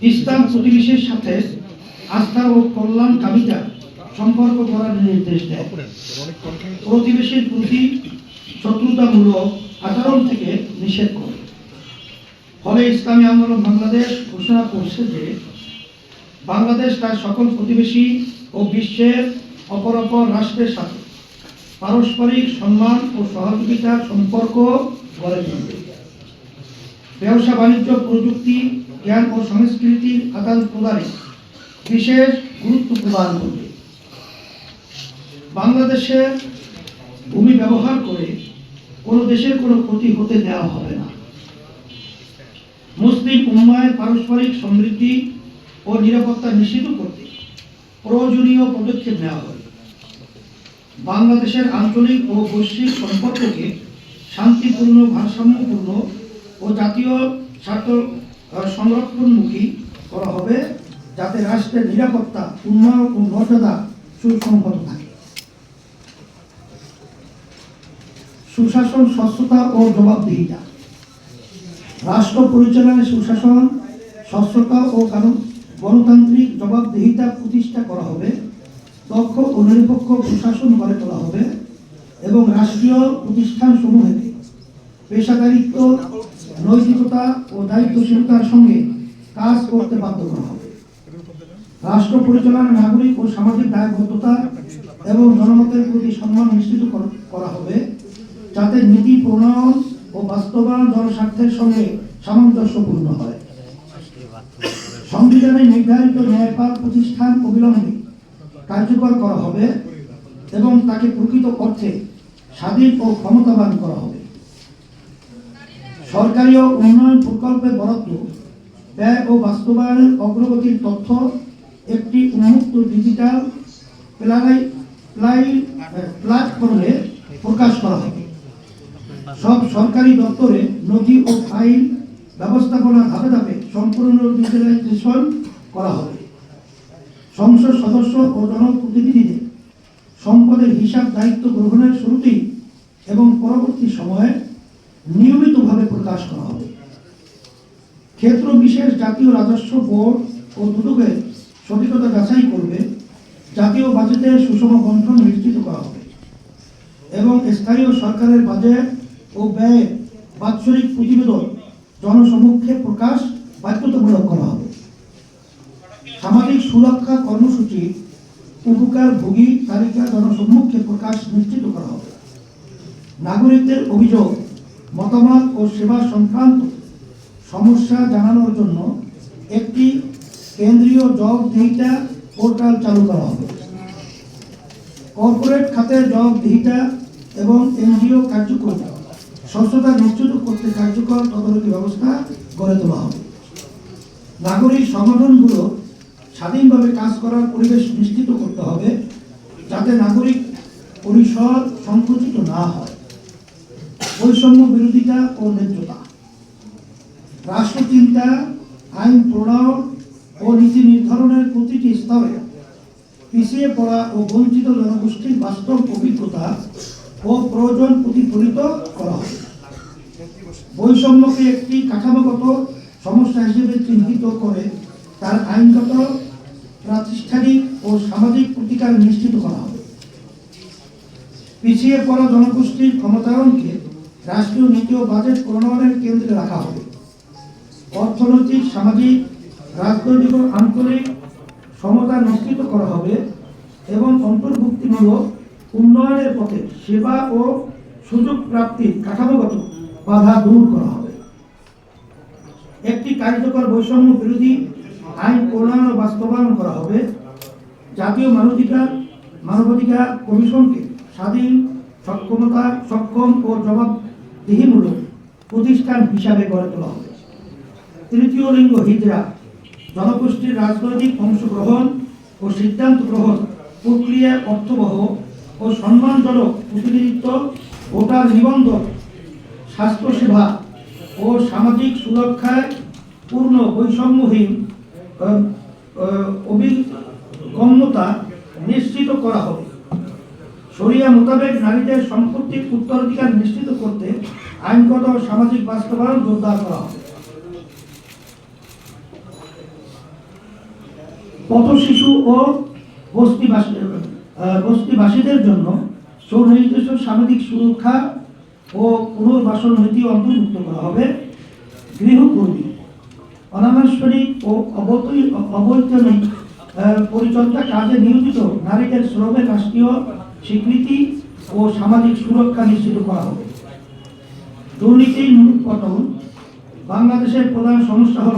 ইসলাম প্রতিবেশীর সাথে আস্থা ও কল্যাণ কামিতা সম্পর্ক করার নির্দেশ দেয়। প্রতিবেশীর প্রতি শত্রুতামূলক আচরণ থেকে নিষেধ করে। ফলে ইসলামী আন্দোলন বাংলাদেশ ঘোষণা করছে যে বাংলাদেশ তার সকল প্রতিবেশী ও বিশ্বের অপর রাষ্ট্রের সাথে পারস্পরিক সম্মান ও সহযোগিতার সম্পর্ক গড়ে তুলবে। ব্যবসা বাণিজ্য, প্রযুক্তি, জ্ঞান ও সংস্কৃতির আদান প্রদানে বিশেষ গুরুত্ব প্রদান করবে। বাংলাদেশের ভূমি ব্যবহার করে কোনো দেশের কোনো ক্ষতি হতে দেওয়া হবে না। মুসলিম উম্মাহের পারস্পরিক সমৃদ্ধি ও নিরাপত্তা নিশ্চিত করতে প্রয়োজনীয় পদক্ষেপ নেওয়া হবে। বাংলাদেশের আঞ্চলিক ও বৈশ্বিক সম্পর্ককে শান্তিপূর্ণ, ভারসাম্যপূর্ণ ও জাতীয় স্বার্থ সংরক্ষণমুখী করা হবে, যাতে রাষ্ট্রের নিরাপত্তা, উন্নয়ন ও মর্যাদা সুসংহত থাকে। সুশাসন, স্বচ্ছতা ও জবাবদিহিতা। রাষ্ট্র পরিচালনায় সুশাসন, স্বচ্ছতা ও গণতান্ত্রিক জবাবদিহিতা প্রতিষ্ঠা করা হবে। দক্ষ ও নিরপেক্ষ প্রশাসন গড়ে তোলা হবে এবং রাষ্ট্রীয় প্রতিষ্ঠানসমূহে পেশাদারিত্ব, নৈতিকতা ও দায়িত্বশীলতার সঙ্গে কাজ করতে বাধ্য করা হবে। রাষ্ট্র পরিচালনা নাগরিক ও সামাজিক দায়বদ্ধতা এবং জনমতের প্রতি সম্মান নিশ্চিত করা হবে, যাতে নীতি প্রণয়ন ও বাস্তবায়ন জনস্বার্থের সঙ্গে সামঞ্জস্যপূর্ণ হয়। সংবিধানে নির্ধারিত ন্যায়পাল প্রতিষ্ঠান অবিলম্বে কার্যকর করা হবে এবং তাকে প্রকৃত অর্থে স্বাধীন ও ক্ষমতাবান করা হবে। সরকারি ও উন্নয়ন প্রকল্পের বরাদ্দ, ব্যয় ও বাস্তবায়নের অগ্রগতির তথ্য একটি উন্মুক্ত ডিজিটাল প্ল্যাটফর্মে প্রকাশ করা হবে। সব সরকারি দপ্তরে নথি ও ফাইল ব্যবস্থাপনা ধাপে ধাপে সম্পূর্ণ ডিজিটালাইজেশন করা হবে। সংসদ সদস্য ও জনপ্রতিনিধিদের সম্পদের হিসাব দায়িত্ব গ্রহণের শুরুতেই এবং পরবর্তী সময়ে নিয়মিতভাবে প্রকাশ করা হবে। ক্ষেত্র বিশেষ জাতীয় রাজস্ব বোর্ড ও দুদকের সঠিকতা যাচাই করবে। জাতীয় বাজেটের সুষম বন্টন নিশ্চিত করা হবে এবং স্থানীয় সরকারের বাজেট ও ব্যয়ের বাৎসরিক প্রতিবেদন জনসমক্ষে প্রকাশ বাধ্যতামূলক করা হবে। সামাজিক সুরক্ষা কর্মসূচি উপকারভোগী তালিকা জনসম্মুখে প্রকাশ নিশ্চিত করা হবে। নাগরিকদের অভিযোগ, মতামত ও সেবা সংক্রান্ত সমস্যা জানানোর জন্য একটি কেন্দ্রীয় জবাবদিহিতা পোর্টাল চালু করা হবে। কর্পোরেট খাতের জবাবদিহিতা এবং এনজিও কার্যক্রম স্বচ্ছতা নিশ্চিত করতে কার্যকর তদারকি ব্যবস্থা গড়ে তোলা হবে। নাগরিক সংগঠনগুলো স্বাধীনভাবে কাজ করার পরিবেশ নিশ্চিত করতে হবে, যাতে নাগরিক পরিসর সংকুচিত না হয়। বৈষম্য বিরোধিতা ও ন্যায্যতা। রাষ্ট্রচিন্তা, আইন প্রণয়ন ও নীতি নির্ধারণের প্রতিটি স্তরে পিছিয়ে পড়া ও বঞ্চিত জনগোষ্ঠীর বাস্তব অভিজ্ঞতা ও প্রয়োজন প্রতিফলিত করা হবে। বৈষম্যকে একটি কাঠামোগত সমস্যা হিসেবে চিহ্নিত করে তার আইনগত, প্রাতিষ্ঠানিক ও সামাজিক প্রতিকার নিশ্চিত করা হবে। পিছিয়ে পড়া জনগোষ্ঠীর ক্ষমতায়নকে রাষ্ট্রীয় নীতি ও বাজেট প্রণয়নের কেন্দ্রে রাখা হবে। অর্থনৈতিক, সামাজিক, রাজনৈতিক ও আঞ্চলিক সমতা নিশ্চিত করা হবে এবং অন্তর্ভুক্তিমূলক উন্নয়নের পথে সেবা ও সুযোগ প্রাপ্তির কাঠামোগত বাধা দূর করা হবে। একটি কার্যকর বৈষম্য বিরোধী আইন প্রণয়ন ও বাস্তবায়ন করা হবে। জাতীয় মানবাধিকার কমিশনকে স্বাধীন, সক্ষম ও জবাবদিহিমূলক প্রতিষ্ঠান হিসাবে গড়ে তোলা হবে। তৃতীয় লিঙ্গ হিজড়া, জনগোষ্ঠীর রাজনৈতিক অংশগ্রহণ ও সিদ্ধান্ত গ্রহণ প্রক্রিয়ায় অর্থবহ ও সম্মানজনক প্রতিনিধিত্ব, ভোটার নিবন্ধন, স্বাস্থ্যসেবা ও সামাজিক সুরক্ষায় পূর্ণ বৈষম্যহীন অভিগম্যতা নিশ্চিত করা হবে। শরিয়া মোতাবেক নারীদের সম্পত্তির উত্তরাধিকার নিশ্চিত করতে আইনগত ও সামাজিক বাস্তবায়ন জোরদার করা হবে। পথশিশু ও বস্তিবাসীদের জন্য সুনির্দিষ্ট সামাজিক সুরক্ষা ও পুনর্বাসন নীতি অন্তর্ভুক্ত করা হবে। গৃহকর্মী, অনানুষ্ঠানিক ও অবৈতনিক পরিচর্যা কাজে নিয়োজিত নারীদের শ্রমের রাষ্ট্রীয় স্বীকৃতি ও সামাজিক সুরক্ষা নিশ্চিত করা হবে। দুর্নীতির মূলোৎপাটন। বাংলাদেশের প্রধান সমস্যা হল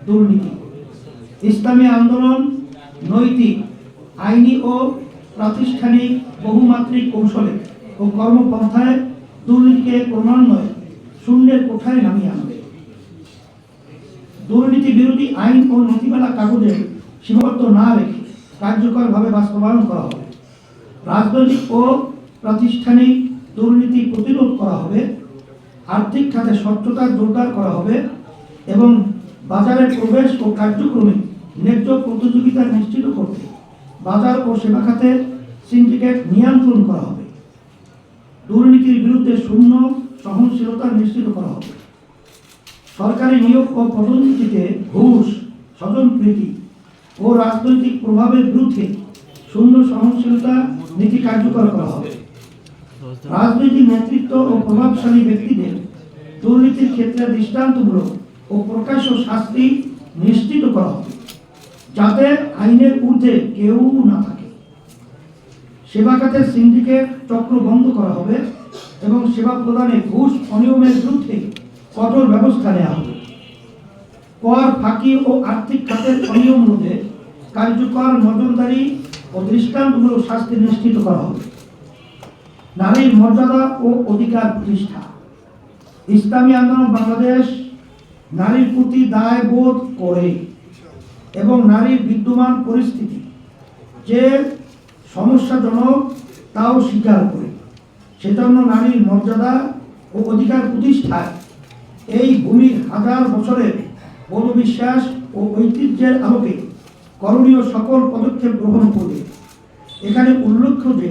দুর্নীতি। ইসলামী আন্দোলন নৈতিক, আইনি ও প্রাতিষ্ঠানিক বহুমাত্রিক কৌশলে ও কর্মপন্থায় দুর্নীতিকে ক্রমান্বয়ে শূন্যের কোঠায় নামিয়ে আনবে। দুর্নীতি বিরোধী আইন ও নীতিমালা কাগজে সীমাবদ্ধ না রেখে কার্যকরভাবে বাস্তবায়ন করা হবে। রাজনৈতিক ও প্রাতিষ্ঠানিক দুর্নীতি প্রতিরোধ করা হবে। আর্থিক খাতে স্বচ্ছতা জোরদার করা হবে এবং বাজারে প্রবেশ ও কার্যক্রমে ন্যায্য প্রতিযোগিতা নিশ্চিত করতে বাজার ও সেবা খাতে সিন্ডিকেট নিয়ন্ত্রণ করা হবে। দুর্নীতির বিরুদ্ধে শূন্য সহনশীলতা নিশ্চিত করা হবে। সরকারি নিয়োগ ও পদোন্নতিতে ঘুষ, স্বজনপ্রীতি ও রাজনৈতিক প্রভাবের বিরুদ্ধে শূন্য সহনশীলতা নীতি কার্যকর করা হবে। রাজনৈতিক নেতৃত্ব ও প্রভাবশালী ব্যক্তিদের দুর্নীতির ক্ষেত্রে দৃষ্টান্তমূলক ও প্রকাশ্য শাস্তি নিশ্চিত করা হবে, যাতে আইনের ঊর্ধ্বে কেউ না থাকে। সেবা খাতের সিন্ডিকেট চক্র বন্ধ করা হবে এবং সেবা প্রদানে ঘুষ অনিয়মের বিরুদ্ধে কঠোর ব্যবস্থা নেওয়া হবে। কর ফাঁকি ও আর্থিক খাতের অনিয়ম রোধে কার্যকর নজরদারি ও দৃষ্টান্তমূলক শাস্তি নিশ্চিত করা হবে। নারীর মর্যাদা ও অধিকার প্রতিষ্ঠা। ইসলামী আন্দোলন বাংলাদেশ নারীর প্রতি দায়বোধ করে এবং নারীর বিদ্যমান পরিস্থিতি যে সমস্যাজনক তাও স্বীকার করে। সেজন্য নারীর মর্যাদা ও অধিকার প্রতিষ্ঠায় এই ভূমির হাজার বছরের বড় বিশ্বাস ও ঐতিহ্যের আলোকে করণীয় সকল পদক্ষেপ গ্রহণ করবে। এখানে উল্লেখ্য যে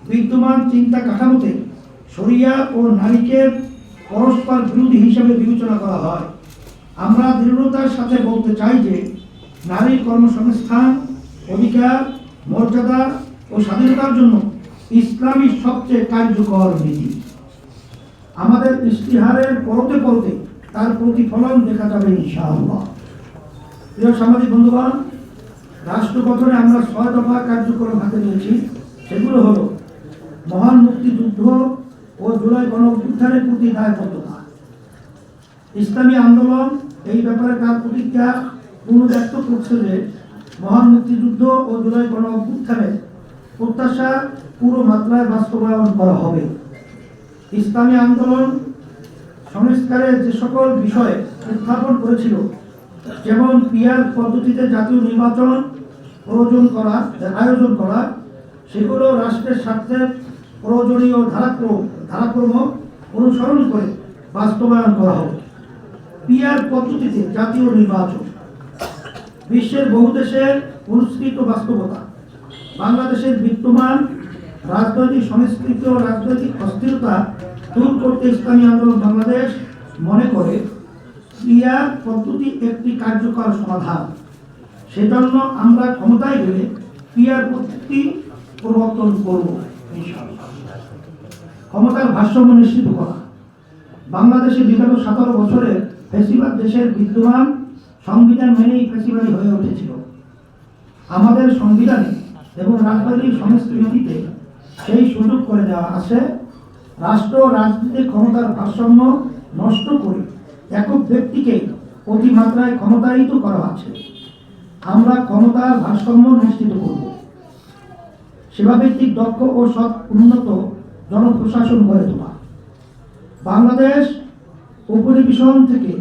বিদ্যমান চিন্তা কাঠামোতে শরিয়া ও নারীকে পরস্পর বিরোধী হিসেবে বিবেচনা করা হয়। আমরা দৃঢ়তার সাথে বলতে চাই যে নারীর কর্মসংস্থান, অধিকার, মর্যাদা ও স্বাধীনতার জন্য ইসলামী সবচেয়ে কার্যকর নীতি। আমাদের ইশতিহারের পরতে পরতে তার প্রতিফলন দেখা যাবে ইনশাআল্লাহ। প্রিয় সামাজিক বন্ধুগণ, রাষ্ট্র গঠনে আমরা 6 দফা কার্যক্রম হাতে নিয়েছি। সেগুলো হলো মহান মুক্তিযুদ্ধ ও জুলাই গণঅভ্যুত্থানের প্রতি দায়বদ্ধতা। ইসলামী আন্দোলন এই ব্যাপারে তার প্রতিজ্ঞা পুনর্ব্যক্ত করছে যে মহান মুক্তিযুদ্ধ ও জুলাই গণঅভ্যুত্থানের প্রত্যাশা পুরো মাত্রায় বাস্তবায়ন করা হবে। ইসলামী আন্দোলন সংস্কারের যে সকল বিষয়ে উত্থাপন করেছিল, যেমন পিয়ার পদ্ধতিতে জাতীয় নির্বাচন আয়োজন করা, সেগুলো রাষ্ট্রের স্বার্থের প্রয়োজনীয় ধারাক্রম অনুসরণ করে বাস্তবায়ন করা হবে। পিয়ার পদ্ধতিতে জাতীয় নির্বাচন বিশ্বের বহু দেশের অনুসৃত বাস্তবতা। বাংলাদেশের বিদ্যমান রাজনৈতিক সংস্কৃতি ও রাজনৈতিক অস্থিরতা দূর করতে ইসলামী আন্দোলন বাংলাদেশ মনে করে পিয়ার পদ্ধতি একটি কার্যকর সমাধান। সেজন্য আমরা ক্ষমতায় গেলে পিয়ার পদ্ধতি প্রবর্তন করব। ক্ষমতার ভারসাম্য নিশ্চিত করা। বাংলাদেশে বিগত 17 বছরের ফ্যাসিবাদ দেশের বিদ্যমান সংবিধান মেনেই ফ্যাসিবাদী হয়ে উঠেছিল। আমাদের সংবিধানে এবং রাজনৈতিক সংস্কৃতিতে সেই সুযোগ করে দেওয়া আছে। রাষ্ট্র রাজনীতির ক্ষমতার ভারসাম্য নষ্ট করে একক ব্যক্তিকে অতিমাত্রায় ক্ষমতায়িত করা আছে। আমরা ক্ষমতার ভারসাম্য নিশ্চিত করব। সেবাভিত্তিক দক্ষ ও সৎ উন্নত জনপ্রশাসন গড়ে তোলা। বাংলাদেশ উপনিবেশন থেকে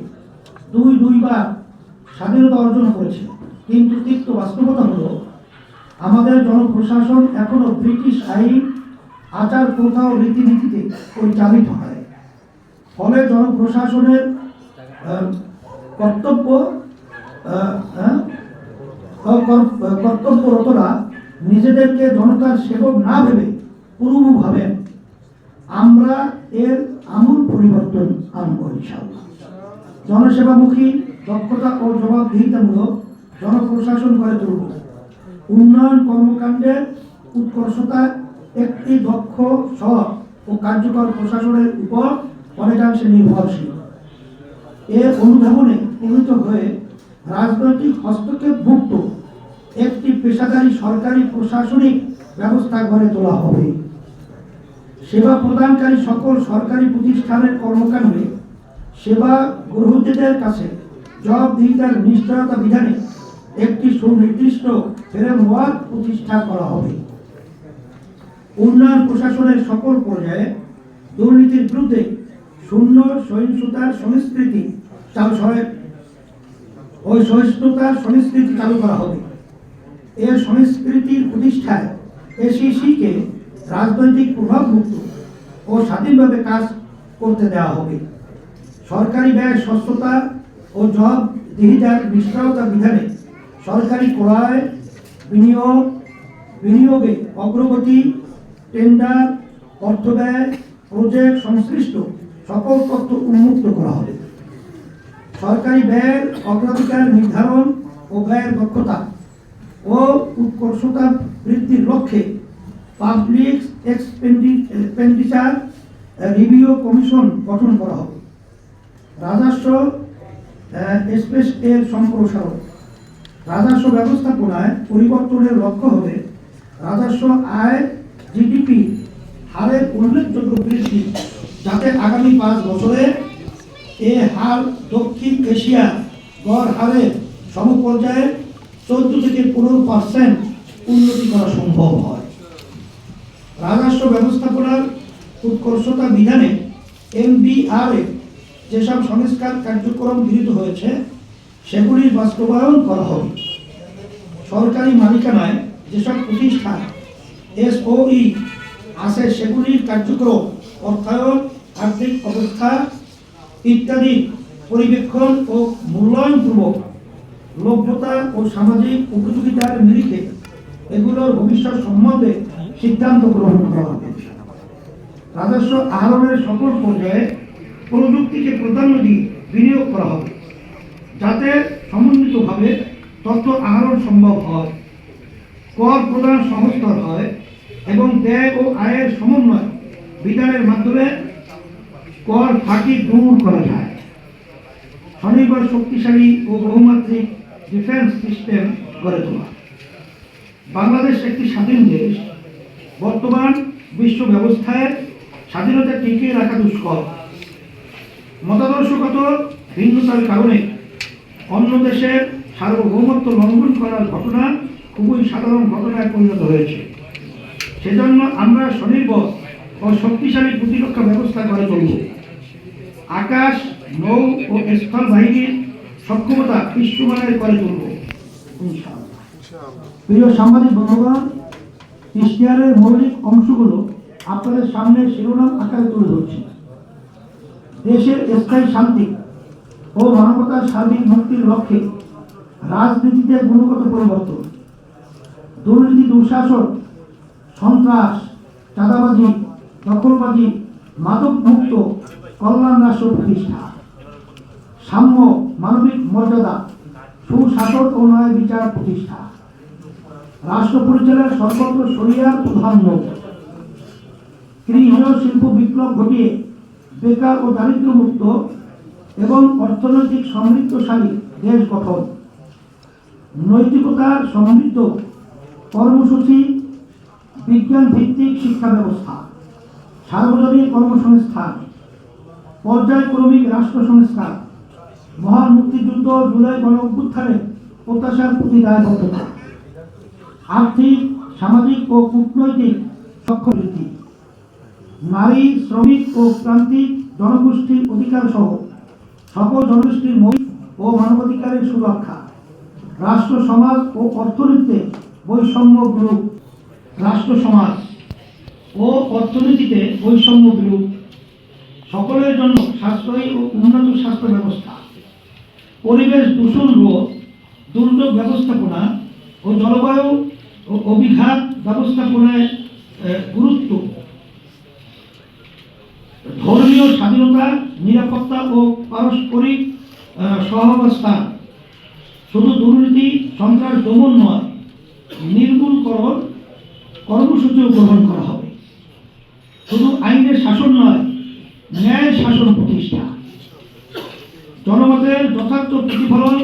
দুইবার স্বাধীনতা অর্জন করেছে, কিন্তু তিক্ত বাস্তবতা হলো আমাদের জনপ্রশাসন এখনো ব্রিটিশ আইন, আচার প্রথা ও রীতিনীতিতে পরিচালিত হয়। ফলে জনপ্রশাসনের কর্তব্যরতরা নিজেদেরকে জনতার সেবক না ভেবে পূর্ব ভাবেন। আমরা এর আমূল পরিবর্তন আনব ইনশাআল্লাহ। জনসেবামুখী, দক্ষতা ও জবাবদিহিতামূলক জনপ্রশাসন গড়ে তুলব। উন্নয়ন কর্মকাণ্ডের উৎকর্ষতা একটি দক্ষ, সৎ ও কার্যকর প্রশাসনের উপর অনেকাংশে নির্ভরশীল। এর অনুধাবনে প্রণীত হয়ে রাজনৈতিক হস্তক্ষেপ মুক্ত একটি পেশাদারী সরকারি প্রশাসনিক ব্যবস্থা গড়ে তোলা হবে। সেবা প্রদানকারী সকল সরকারি প্রতিষ্ঠানের কর্মকাণ্ডে সেবা গ্রহীতাদের কাছে জবাবদিহিতার নিশ্চয়তা বিধানে একটি সুনির্দিষ্ট ফ্রেমওয়ার্ক প্রতিষ্ঠা করা হবে। উন্নয়ন প্রশাসনের সকল পর্যায়ে দুর্নীতির বিরুদ্ধে শূন্য সহিষ্ণুতার সংস্কৃতি সহিষ্ণুতার সংস্কৃতি চালু করা হবে। এর সংস্কৃতির প্রতিষ্ঠায় এসিসিকে রাজনৈতিক প্রভাব মুক্ত ও স্বাধীনভাবে কাজ করতে দেওয়া হবে। সরকারি ব্যয় স্বচ্ছতা ও জবাবদিহিতার নিশ্চয়তা বিধানে সরকারি ক্রয়, বিনিয়োগে অগ্রগতি, টেন্ডার, অর্থ ব্যয়, প্রজেক্ট সংশ্লিষ্ট সকল তথ্য উন্মুক্ত করা হবে। সরকারি ব্যয়ের অগ্রাধিকার নির্ধারণ ও ব্যয়ের দক্ষতা ও উৎকর্ষতা বৃদ্ধির লক্ষ্যে পাবলিক এক্সপেন্ডিচার রিভিউ কমিশন গঠন করা হবে। রাজস্ব এর সম্প্রসারণ। রাজস্ব ব্যবস্থাপনায় পরিবর্তনের লক্ষ্য হবে রাজস্ব আয় জিডিপি হারের উল্লেখযোগ্য বৃদ্ধি, যাতে আগামী 5 বছরে এ হার দক্ষিণ এশিয়ার গড় হারের সমপর্যায়ে 14 থেকে 15% উন্নতি করা সম্ভব হয়। রাজস্ব ব্যবস্থাপনার উৎকর্ষতা বিধানে MBR যেসব সংস্কার কার্যক্রম গৃহীত হয়েছে সেগুলির বাস্তবায়ন করা হবে। সরকারি মালিকানায় যেসব প্রতিষ্ঠান SOE আছে সেগুলির কার্যক্রম, অর্থায়ন, আর্থিক অবস্থা ইত্যাদি পরিবেক্ষণ ও মূল্যায়নপূর্বক লভ্যতা ও সামাজিক উপযোগিতার নিরিখে এগুলোর ভবিষ্যৎ সম্বন্ধে সিদ্ধান্ত গ্রহণ করা হবে। রাজস্ব আহরণের সকল পর্যায়ে প্রযুক্তিকে প্রাধান্য দিয়ে বিনিয়োগ করা হবে, যাতে সমন্বিতভাবে তথ্য আহরণ সম্ভব হয়, কর প্রদান সহজতর হয় এবং ব্যয় ও আয়ের সমন্বয় বিধানের মাধ্যমে কর ফাঁকি দূর করা যায়। স্বনির্ভর, শক্তিশালী ও বহুমাত্রিক ডিফেন্স সিস্টেম গড়ে তোলা। বাংলাদেশ একটি স্বাধীন দেশ। বর্তমান বিশ্ব ব্যবস্থায় স্বাধীনতা টিকিয়ে রাখা দুষ্কর। মতাদর্শগত ভিন্নতার কারণে অন্য দেশের সার্বভৌমত্ব লঙ্ঘন করার ঘটনা খুবই সাধারণ ঘটনায় পরিণত হয়েছে। সেজন্য আমরা স্বনির্ভর ও শক্তিশালী প্রতিরক্ষা ব্যবস্থা গড়ে তুলব। আকাশ, নৌ ও স্থল বাহিনীর সক্ষমতা বিশ্বমানের করে তুলব ইনশাআল্লাহ। প্রিয় সাংবাদিক বন্ধুগণ, ইশতেহারের মৌলিক অংশগুলো আপনাদের সামনে শিরোনাম আকারে তুলে ধরছি। দেশের স্থায়ী শান্তি ও মানবতার সার্বিক মুক্তির লক্ষ্যে রাজনীতিতে গুণগত পরিবর্তন, দুর্নীতি, দুঃশাসন, সন্ত্রাস, চাঁদাবাজি, দখলবাজি, মাদক মুক্ত কল্যাণ রাষ্ট্র প্রতিষ্ঠা, সাম্য, মানবিক মর্যাদা, সুশাসন ও ন্যায় বিচার প্রতিষ্ঠা, রাষ্ট্র পরিচালনার সর্বত্র শরিয়ার প্রাধান্য, গৃহ শিল্প বিপ্লব ঘটিয়ে বেকার ও দারিদ্র মুক্ত এবং অর্থনৈতিক সমৃদ্ধশালী দেশ গঠন, নৈতিকতার সমৃদ্ধ কর্মসূচি, বিজ্ঞান ভিত্তিক শিক্ষা ব্যবস্থা, সার্বজনীন কর্মসংস্থান, পর্যায়ক্রমিক রাষ্ট্র সংস্কার, মহান মুক্তিযুদ্ধ, জুলাই গণঅভ্যুত্থানের প্রত্যাশার প্রতি দায়বদ্ধতা, আর্থিক, সামাজিক ও কূটনৈতিক সক্ষম বৃদ্ধি, নারী, শ্রমিক ও প্রান্তিক জনগোষ্ঠীর অধিকার সহ সকল জনগোষ্ঠীর মৌলিক ও মানবাধিকারের সুরক্ষা, রাষ্ট্র, সমাজ ও অর্থনীতিতে বৈষম্য বিরোধ, রাষ্ট্র, সমাজ ও অর্থনীতিতে বৈষম্য বিরোধ, সকলের জন্য সাশ্রয়ী ও উন্নত স্বাস্থ্য ব্যবস্থা, পরিবেশ দূষণ রোধ, দুর্যোগ ব্যবস্থাপনা ও জলবায়ু ও অভিঘাত ব্যবস্থাপনায় গুরুত্ব, ধর্মীয় স্বাধীনতা, নিরাপত্তা ও পারস্পরিক সহাবস্থান, শুধু দুর্নীতি সন্ত্রাস দমন নয়, নির্মূলকরণ কর্মসূচিও গ্রহণ করা হবে। শুধু আইনের শাসন নয়, ন্যায় শাসন প্রতিষ্ঠা, জনমতের যথার্থ প্রতিফলন,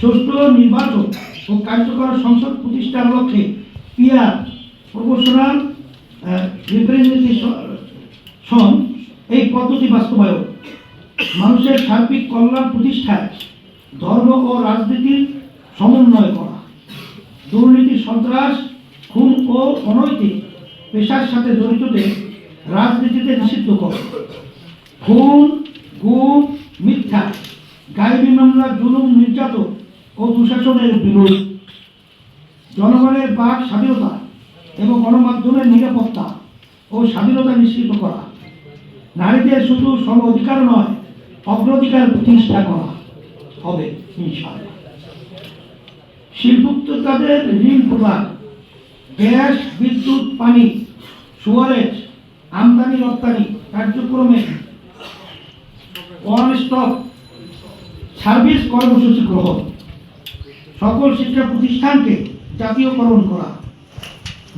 সুষ্ঠু নির্বাচন ও কার্যকর সংসদ প্রতিষ্ঠার লক্ষ্যে পিআর প্রপোর্শনাল রিপ্রেজেন্টেশন এই পদ্ধতি বাস্তবায়ন, মানুষের সার্বিক কল্যাণ প্রতিষ্ঠায় ধর্ম ও রাজনীতির সমন্বয় করা, দুর্নীতি সন্ত্রাস খুন ও অনৈতিক পেশার সাথে জড়িতদের রাজনীতিতে নিষিদ্ধ করা, খুন গুম মিথ্যা গায়েবী মামলা জুলুম নির্যাতন ও দুঃশাসনের বিরোধ, জনগণের বাক স্বাধীনতা এবং গণমাধ্যমের নিরাপত্তা ও স্বাধীনতা নিশ্চিত করা, নারীদের শুধু সম অধিকার নয় অগ্রাধিকার প্রতিষ্ঠা করা হবে ইনশাআল্লাহ। শিল্পোদ্যোক্তাদের ঋণ প্রদান, গ্যাস বিদ্যুৎ পানি সুয়ারেজ আমদানি রপ্তানি কার্যক্রমে ওয়ান স্টপ সার্ভিস কর্মসূচি গ্রহণ, সকল শিক্ষা প্রতিষ্ঠানকে জাতীয়করণ করা,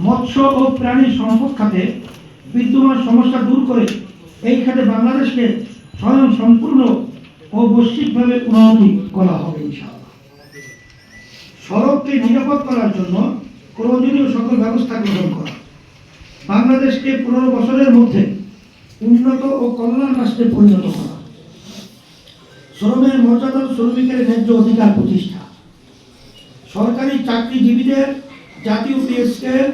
মৎস্য ও প্রাণী সম্পদ খাতে বিদ্যমান সমস্যা দূর করে এই খাতে বাংলাদেশকে স্বয়ং সম্পূর্ণ ও বৈশ্বিকভাবে উন্নতি করা হবে ইনশাআল্লাহ। সড়ককে নিরাপদ করার জন্য প্রয়োজনীয় সকল ব্যবস্থা গ্রহণ করা, বাংলাদেশকে 15 বছরের মধ্যে উন্নত ও কল্যাণ রাষ্ট্রে পরিণত করা, শ্রমের মর্যাদা শ্রমিকের ন্যায্য অধিকার প্রতিষ্ঠা, সরকারি চাকরিজীবীদের জাতীয় পে স্কেল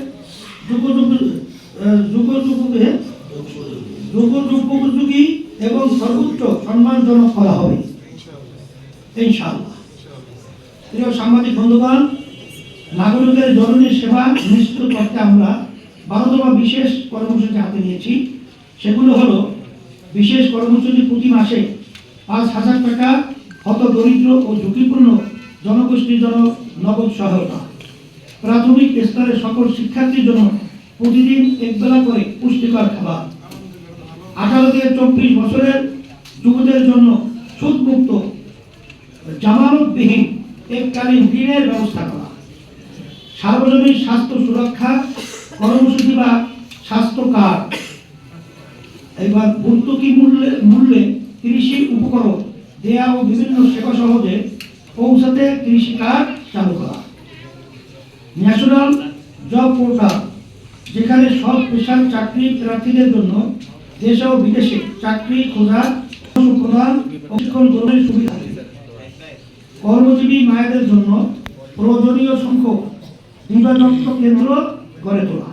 যুগোপযোগী এবং সর্বোচ্চ সম্মানজনক করা হবে ইনশাআল্লাহ। প্রিয় সাংবাদিক বন্ধুগণ, নাগরিকের জরুরি সেবা নিশ্চিত করতে আমরা 12 বিশেষ কর্মসূচি হাতে নিয়েছি। সেগুলো হলো বিশেষ কর্মসূচি প্রতি মাসে 5,000 টাকা হত দরিদ্র ও ঝুঁকিপূর্ণ জনগোষ্ঠীর জন্য নগদ সহায়তা, প্রাথমিক স্তরের সকল শিক্ষার্থীর জন্য প্রতিদিন একবেলা করে পুষ্টিকর খাবার, 18 থেকে 24 বছরের যুবকদের জন্য সুদমুক্ত জামানতবিহীন এককালীন ঋণের ব্যবস্থা করা, সার্বজনীন স্বাস্থ্য সুরক্ষা কর্মসূচি বা স্বাস্থ্য কার্ড, এবার ভর্তুকি মূল্যে কৃষি উপকরণ দেয়া ও বিভিন্ন সেবা সহজে পৌঁছাতে কৃষি কার্ড চালু করা, ন্যাশনাল জব পোর্টাল যেখানে সব পেশার চাকরি প্রার্থীদের জন্য দেশে ও বিদেশে চাকরি খোঁজার প্রদান প্রশিক্ষণ গ্রহণের সুবিধা, কর্মজীবী মায়েদের জন্য প্রয়োজনীয় সংখ্যক নির্বাচন কেন্দ্র গড়ে তোলা।